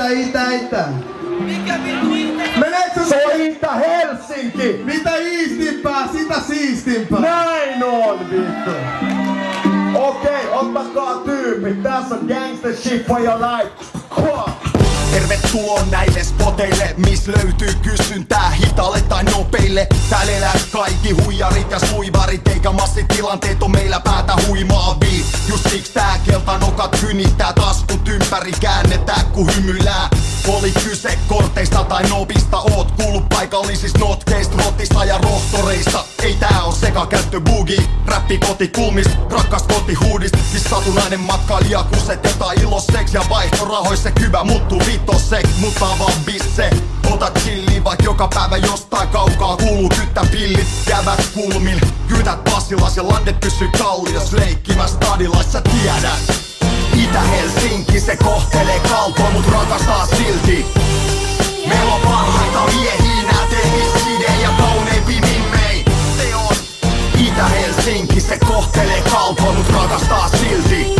Itä. Mikä vittu Itä? Meneekö Se on Itä-Helsinki! Mitä iistimpää, sitä siistimpää. Näin on vittu! Okei, ottakaa tyypit. Tässä on gangster shit for your life. Tervetuloa näille spoteille, miss löytyy kysyntää hitaalle tai nopeille. Täällä elää kaikki huijarit ja suivarit, eikä massitilanteet on meillä päätä huimaavia. Just siksi tää keltanokat kynittää, taskut ympäri käännetään ku hymyilää. Oli kyse korteista tai nobista, oot kuullut paikallisista notkeista, rotista ja rohtoreista. Ei tää on sekakäyttö boogie, räppi kotikulmist, rakkas kotihuudist. Siis satunnainen matkailija kusetetaan iloseks ja vaihtorahoissa kyvä muuttuu vitoseks, mutta vaan bisse. Ota chilli, vaik joka päivä jostain kaukaa kuuluu kyttäpillit. Jäävät kulmin, kytät Pasilas ja landet pysyy kallios leikkimä stadilais, sä tiedät. Itä-Helsinki se kohtelee kaltoa, mut rakastaa silti. Meillä on parhaita miehiä, nää tehiskidejä ja kauneimpi mimmei. Se on Itä-Helsinki se kohtelee kaltoa, mut rakastaa silti.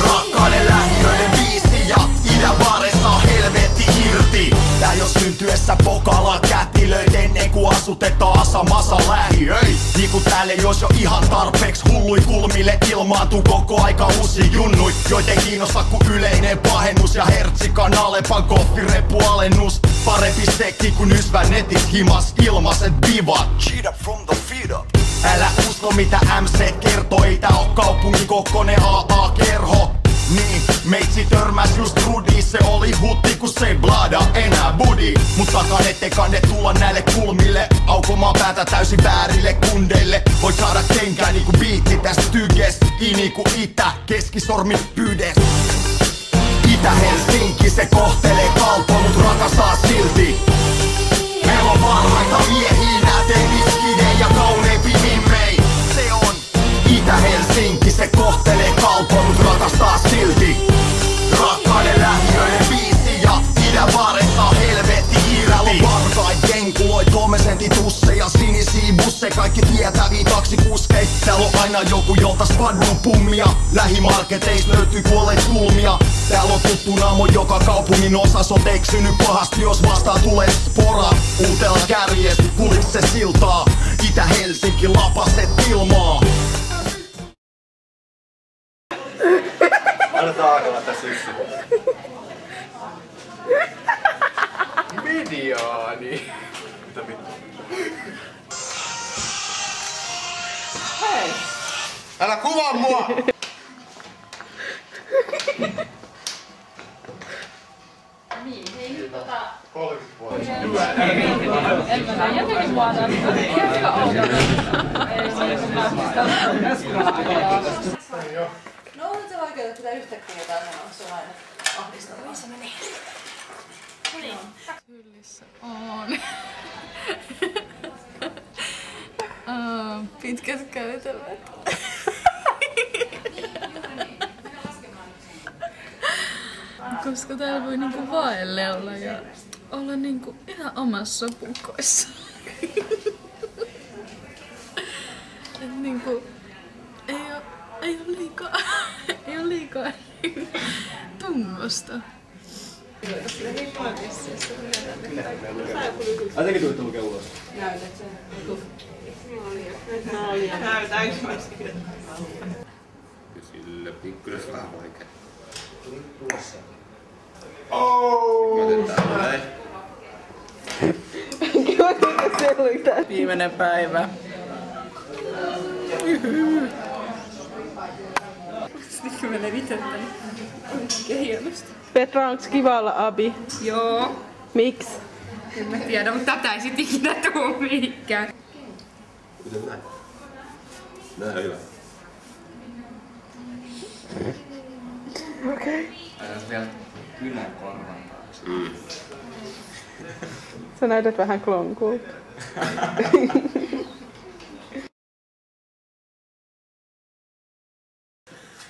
Rakkaiden lähiöiden biisi ja idänvaaressa on helvetti irti. Tää jos syntyessä pokalaan kätilöit ennen ku asutetaan asamassa lähiöi. Niinku täällä jos jo ihan tarpeeks hullui kulmille ilmaantuu koko aika uusi junnui. Joiten kiinnosta ku yleinen pahennus ja hertsikan Alepan koffireppualennus. Parempi sekki kun ysvän netis himas ilmaset vivat. Cheat up from the feet up. Älä usko mitä MC kertoo, ei tää oo kaupungin kokoinen AA-kerho. Niin, meitsi törmäs just Rudi, se oli hutti kun se ei blada enää budi. Mut takan ette kanne tulla näille kulmille, aukomaan päätä täysin väärille kundeille. Voit saada kenkää niinku biitti tästä tyges, niinku itä, keskisormi pyydes. Itä-Helsinki se kohtelee kaltoa, mut rakastaa silti. Meillä on parhaita miehiä, nää tehiskidejä ja kauneimpi mimmei. Se on Itä-Helsinki se kohtelee kaltoa, mut rakastaa silti. Rakkaiden lähiöiden biisi ja idänvaaressa on helvetti irti. Täällä on varkaid, jenkuloit, 3 sentin tusseja, sinisiä busse, kaikki tietäviä taksikuskei. Täällä on aina joku jolta spadrun pummia, lähimarketeis löytyy kuolleet kulmia. Täällä on tuttu naamo joka kaupungin osas, oot eksynyt pahasti jos vastaan tulee spora. Uutella kärjes, kuulit se siltaa, Itä-Helsinki lapaset ilmaa. Annetaan alkaa tässä yksin. Mediaani. Mitä vittu? Hei! Älä kuvaa mua! Niin, hei nyt 30 vuotta. en mä näin jotenkin muotoa. Ihan hyvä outo. No on se oikein, että pitää yhtäkkiä jotain menoa, se on aina ahdistavaa. Mihin se meni? Hyllissä on. Pitkät käytelmät. Koska täällä voi niinku vaellella ja olla niinku ihan omassa pukoissa. Et niinku ei oo liikaa tungosta. Ai tekin tulitte lukea ulos? Näytät sen. Näytäänkö mä siitä? Sille pikkuinen vähän vaikea. Otetaan näin. Viimeinen päivä. Sitten menee itse tänne. Oikein hienosti. Petra, onks kiva olla abi? Joo. Miks? En mä tiedä, mutta tätä ei sit ikinä tuu mihinkään. Miten näin? Näin on hyvä. Okei. Aina vielä kynän korvan taakse. Sä näytät vähän klonkulta.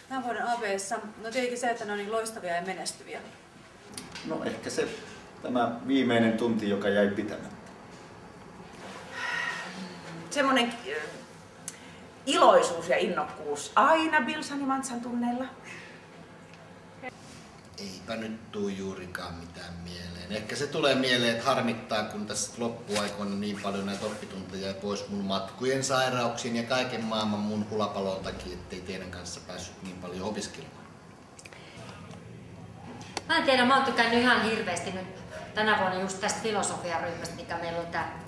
Tämän vuoden AB:ssa, no tietenkin se, että ne on niin loistavia ja menestyviä. No ehkä se tämä viimeinen tunti, joka jäi pitämättä. Semmonen iloisuus ja innokkuus aina Bilsan ja Mantsan tunneilla. Eipä nyt tuu juurikaan mitään mieleen. Ehkä se tulee mieleen, että harmittaa, kun tässä loppuaikoina niin paljon näitä oppitunteja pois mun matkujen, sairauksiin ja kaiken maailman mun hulapalon takia, ettei teidän kanssa päässyt niin paljon opiskelemaan. Mä en tiedä, mä oon tykännyt ihan hirveästi nyt tänä vuonna just tästä filosofiaryhmästä, mikä meillä on tää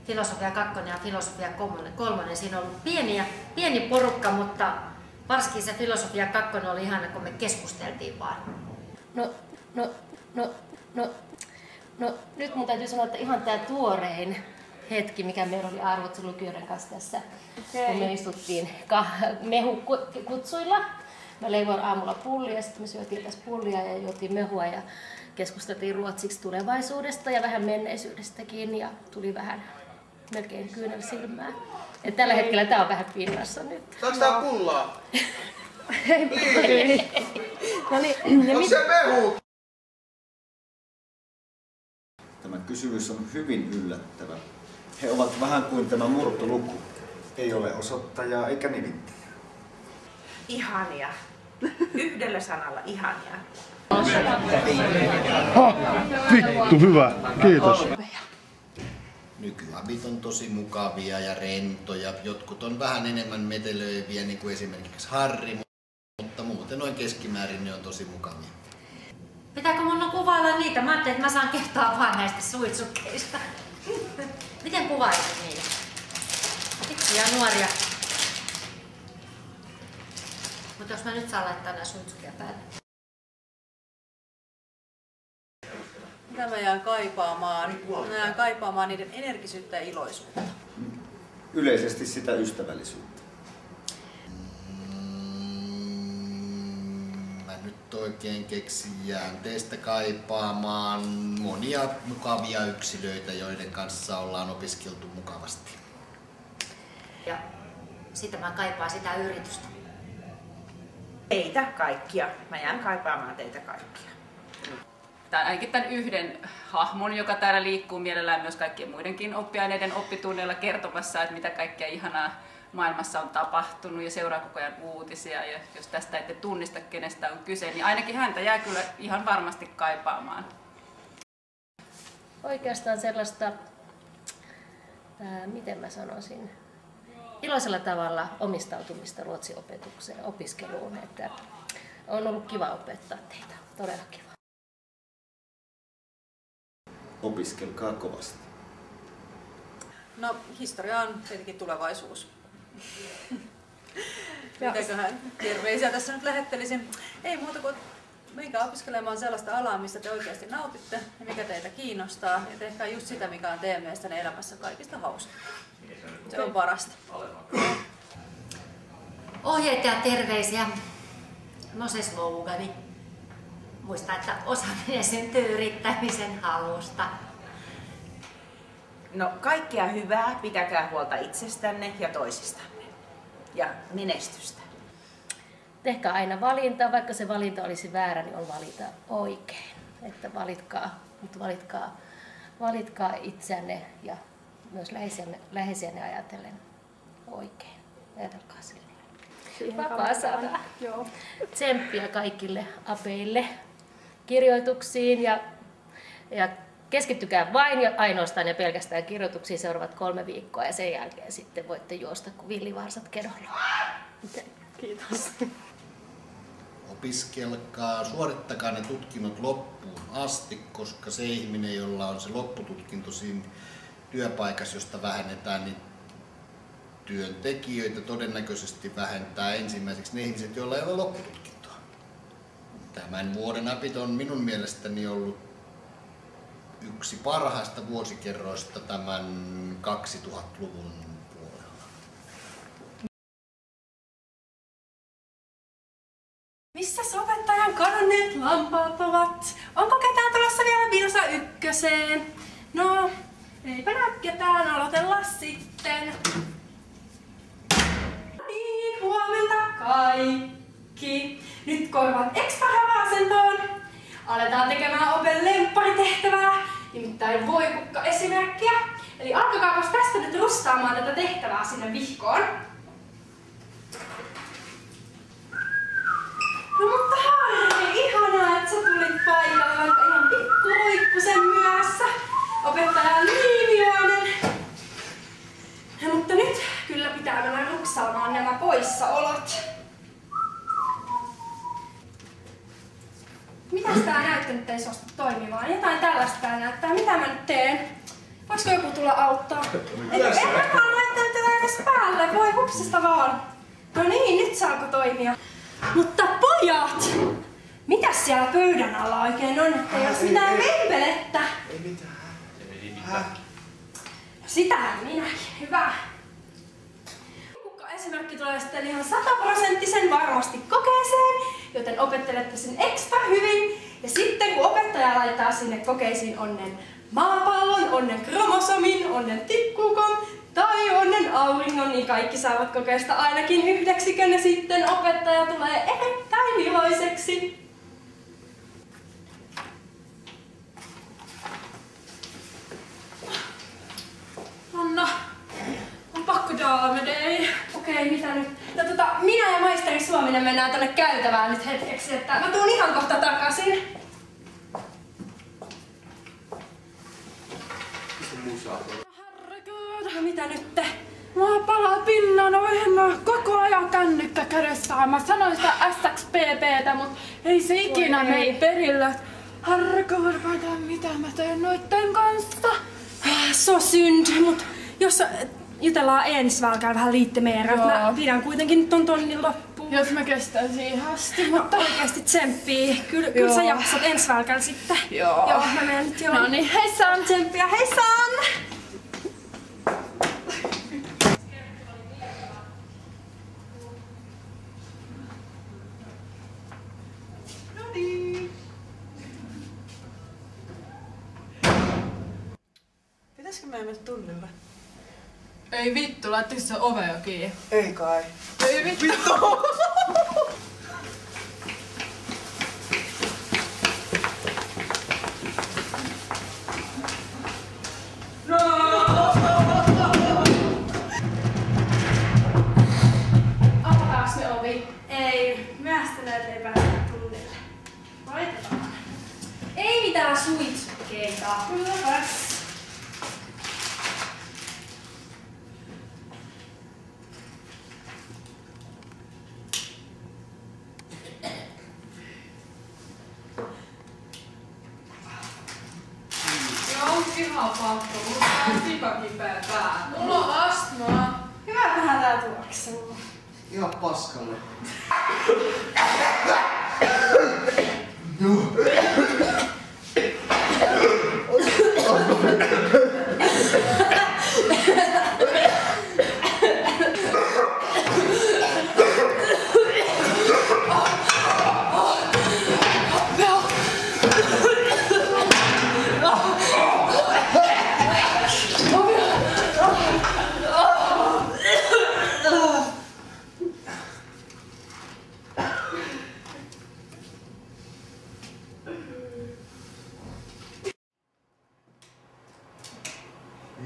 Filosofia 2 ja Filosofia 3. Siinä on ollut pieni porukka, mutta varsinkin se Filosofia 2 oli ihana, kun me keskusteltiin vaan. No, nyt mun täytyy sanoa, että ihan tää tuorein hetki, mikä meillä oli arvottelukyören kanssa tässä, kun me istuttiin mehukutsuilla. Mä leivoin aamulla pullia ja sitten me syötiin tässä pullia ja juotiin mehua ja keskusteltiin ruotsiksi tulevaisuudesta ja vähän menneisyydestäkin ja tuli vähän melkein kyynel silmää. Et tällä hetkellä tää on vähän pinnassa nyt. Saanko tää pullaa? No niin. Onko se mehu? Tämä kysymys on hyvin yllättävä. He ovat vähän kuin tämä murtoluku. Ei ole osoittajaa eikä nimittäjää. Ihania. Yhdellä sanalla ihania. Vittu hyvä, kiitos. Nykyabit on tosi mukavia ja rentoja. Jotkut on vähän enemmän metelöiviä, niin kuin esimerkiksi Harri, mutta muuten noin keskimäärin ne on tosi mukavia. Pitääkö mun kuvailla niitä? Mä ajattelin, että mä saan kertoa vaan näistä suitsukkeista. Miten kuvailisit niitä? Pikkuja nuoria. Mutta jos mä nyt saan laittaa nää suitsukkeja päälle. Mitä mä jään kaipaamaan? Mä jään kaipaamaan niiden energisyyttä ja iloisuutta. Yleisesti sitä ystävällisyyttä. Mä nyt oikein keksin jäänteistä kaipaamaan monia mukavia yksilöitä, joiden kanssa ollaan opiskeltu mukavasti. Ja sitä mä kaipaan sitä yritystä. Teitä kaikkia. Mä jään kaipaamaan teitä kaikkia. Tai ainakin tämän yhden hahmon, joka täällä liikkuu mielellään myös kaikkien muidenkin oppiaineiden oppitunneilla kertomassa, että mitä kaikkea ihanaa maailmassa on tapahtunut ja seuraa koko ajan uutisia. Ja jos tästä ette tunnista, kenestä on kyse, niin ainakin häntä jää kyllä ihan varmasti kaipaamaan. Oikeastaan sellaista, miten mä sanoisin, iloisella tavalla omistautumista ruotsin opetukseen, opiskeluun. Että on ollut kiva opettaa teitä, todella kiva. Opiskelkaa kovasti. No, historia on tietenkin tulevaisuus. Mitäköhän terveisiä tässä nyt lähettelisin? Ei muuta kuin menkää opiskelemaan sellaista alaa, mistä te oikeasti nautitte ja mikä teitä kiinnostaa. Ja tehkää just sitä, mikä on teidän mielestänne elämässä kaikista hauskaa. Se on parasta. Ohjeita ja terveisiä. No se slogani. Muista, että osaaminen syntyy yrittämisen halusta. No, kaikkea hyvää, pitäkää huolta itsestänne ja toisistanne. Ja menestystä. Tehkää aina valinta, vaikka se valinta olisi väärä, niin on valita oikein. Että valitkaa itseänne ja myös läheisiänne ajatellen oikein. Ajatelkaa silleen. Vapaa sana. Tsemppiä kaikille apeille kirjoituksiin ja keskittykää vain ja ainoastaan ja pelkästään kirjoituksiin seuraavat 3 viikkoa ja sen jälkeen sitten voitte juosta kuin villivarsat kedolla. Kiitos. Opiskelkaa, suorittakaa ne tutkinnot loppuun asti, koska se ihminen, jolla on se loppututkinto siinä työpaikassa, josta vähennetään, niin työntekijöitä todennäköisesti vähentää ensimmäiseksi ne ihmiset, joilla ei ole loppututkintoa. Tämän vuoden apit on minun mielestäni ollut yksi parhaista vuosikerroista tämän 2000-luvun puolella. Missä opettajan kadonneet lampaat ovat? Onko ketään tulossa vielä Vilsa ykköseen? No, eipä näy ketään, aloitellaan sitten. Niin, huomenta kaikki. Nyt korvat ekstra asentoon. Aletaan tekemään open lempparitehtävää, nimittäin voikukka-esimerkkiä. Eli alkakaapas tästä nyt rustaamaan tätä tehtävää sinne vihkoon. No mutta Harri, ihanaa, että sä tulit Opettaja on niin iloinen. Mutta nyt kyllä pitää mennä ruksaamaan nämä poissaolot. Mitäs tää näyttö nyt ei suostu toimimaan? Jotain tällaista tää näyttää. Mitä mä nyt teen? Voisiko joku tulla auttaa? En mä laittanut tätä edes päälle. Voi hupsista vaan. No niin, nyt saako toimia? Mutta pojat! Mitäs siellä pöydän alla oikein on, ettei jos mitään vempelettä? Ei mitään. Ei mitään. Sitähän minäkin. Hyvä. Esimerkki tulee sitten ihan 100% varmasti kokeeseen, joten opettelette sen ekstra hyvin. Ja sitten kun opettaja laittaa sinne kokeisiin onnen maapallon, onnen kromosomin, onnen tikkukon tai onnen auringon, niin kaikki saavat kokeesta ainakin 9 ja sitten opettaja tulee erittäin iloiseksi. Anna, on pakko daamedei. Okei, mitä nyt? No minä ja maisteri Suominen mennään tänne käytävään nyt hetkeksi, että mä tuun ihan kohta takaisin. No mitä nyt te? Mua palaa pinnan, on koko ajan kännykkä kädessä. Mä sanoin sitä SXPPtä, mut ei se ikinä mene perille. Herregud, mitä mä teen noitten kanssa? Så synd, mut jos jutellaan ensi välkään vähän liitte meidän. Mä pidän kuitenkin ton tonnin loppuun. Jos mä kestän siihen asti, mutta oikeesti tsemppii. Kyllä sä jaksat ensi välkään sitten. Joo. Joo, mä menen nyt jo. Noniin, heissaan tsemppiä, heissaan! Pitäisikö meidän mennä tunnille? Ei vittu, laittiko se ove jo kiinni? Ei kai. Ei vittu! Avataanko se ovi? Ei, myöhästyneet ei päästä tunnille. Laitetaan. Ei mitään suitsukkeita. Kylläpäs. Ihan pakko, mulla on sikakipeä pää. Mulla on astmaa. Hyvältähän tää tuoksuu. Ihan paskalle.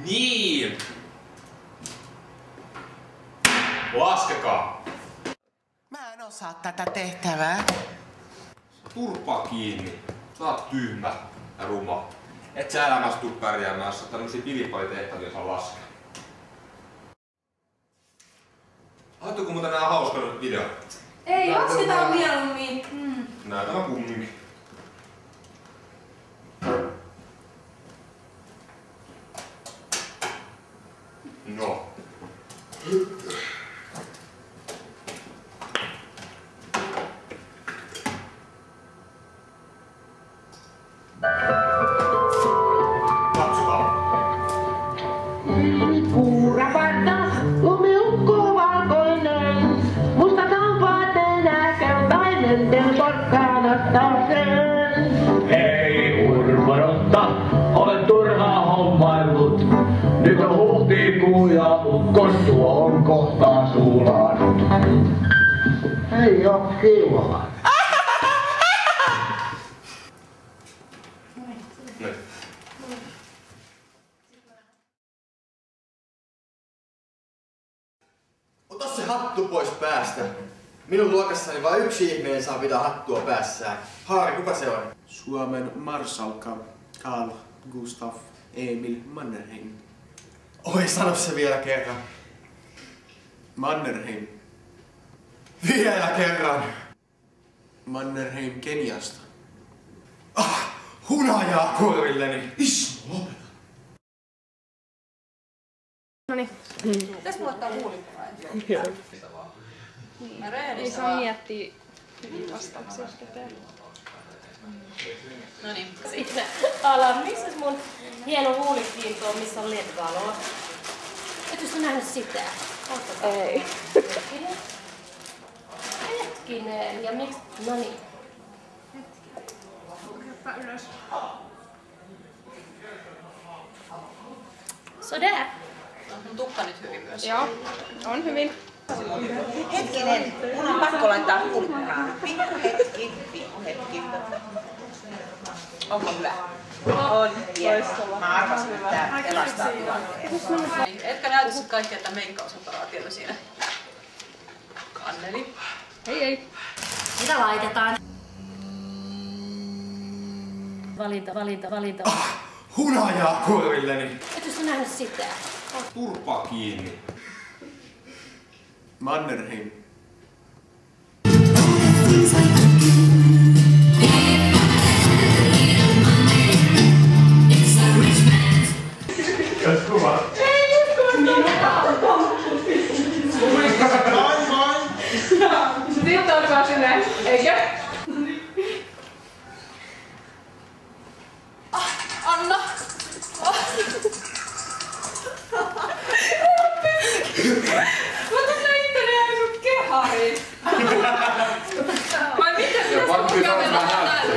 Niin! Laskekaa! Mä en osaa tätä tehtävää. Turpaa kiinni. Sä oot tyhmä ja ruma. Et sä elämässä tuu pärjäämään, jos sä tämmösiä pilipalitehtäviä saa laskea. Haluatko muuten nää hauskan video? Ei, lasketaan mieluummin. Näytän kumminkin. No. Kuuraparta, lumiukko valkoinen, mustat hampaat enää keltainen, teen porkkanasta sen. Hei urvarotta, olet turhaa hommaillut. Nyt on huhtikuu ja ukkostuo on kohta sulanut. Ei oo kiva. Ota se hattu pois päästä. Minun luokassani vain yksi ihminen saa pitää hattua päässään. Haari, kuka se on? Suomen marskalka Carl Gustaf Emil Mannerheim. Oi, sano se vielä kerran. Mannerheim. Vielä kerran. Mannerheim Keniasta. Hunajaa korvilleni. Lopeta. Noniin. Pitäis mulla ottaa huulipuna ensin? Joo. Mä reenissä ei saa miettiä hyviä vastauksia, jos tekee. Noniin. Sitten alan. Missäs mun hieno huulikiinto on, missä on LED-valoa? Etkö sä nähnyt sitä? Ei. Hetkinen. Ja miksi? Noniin. Hyppää ylös. Sådär. On mun tukka nyt hyvin myös. Joo, on hyvin. Hetkinen, mun on pakko laittaa huulipunaa. Pikku hetki. Onko hyvä? On. Hienoa. Mä arvasin, että tää pelastaa tilanteen. Etkä näytä sit kaikkea tämän meikkausoperaatiota siinä. Anneli. Hei. Mitä laitetaan? Valinta. Hunajaa korvilleni. Etkö sä nähnyt sitä? Turpa kiinni. Mannerheim. Jos kuva. Moi. Sitten alkaa sinne, eikö? Anna! Mä tunnen itteni ihan sun kehariin. Vai miten Ja pakki sanoa näin.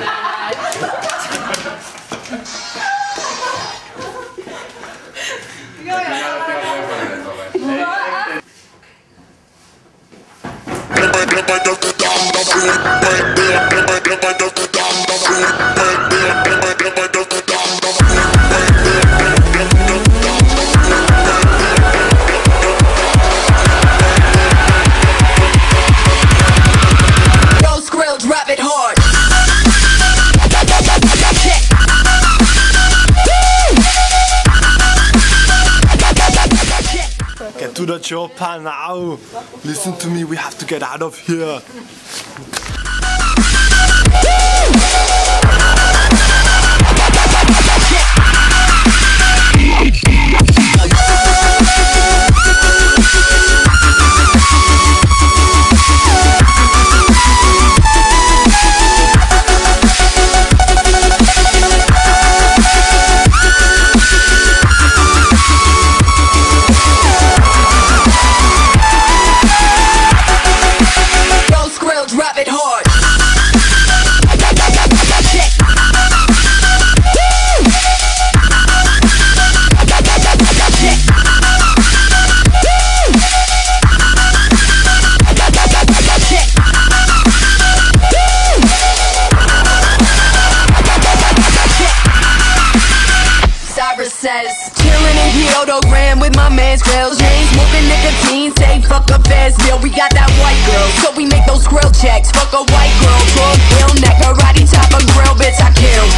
Yo, Skrill, drop it hard. Get to the chopper now. Listen to me, we have to get out of here. Yo, Skrill, drop it hard. Cyrus says, chillin' in Kyoto Grand with my man Skrill. James smoking nicotine, say fuck a fast meal. We got that white girl, so we make those Skrill checks. Fuck a white girl, drug bill, neck, karate, top a grill, bitch I kill.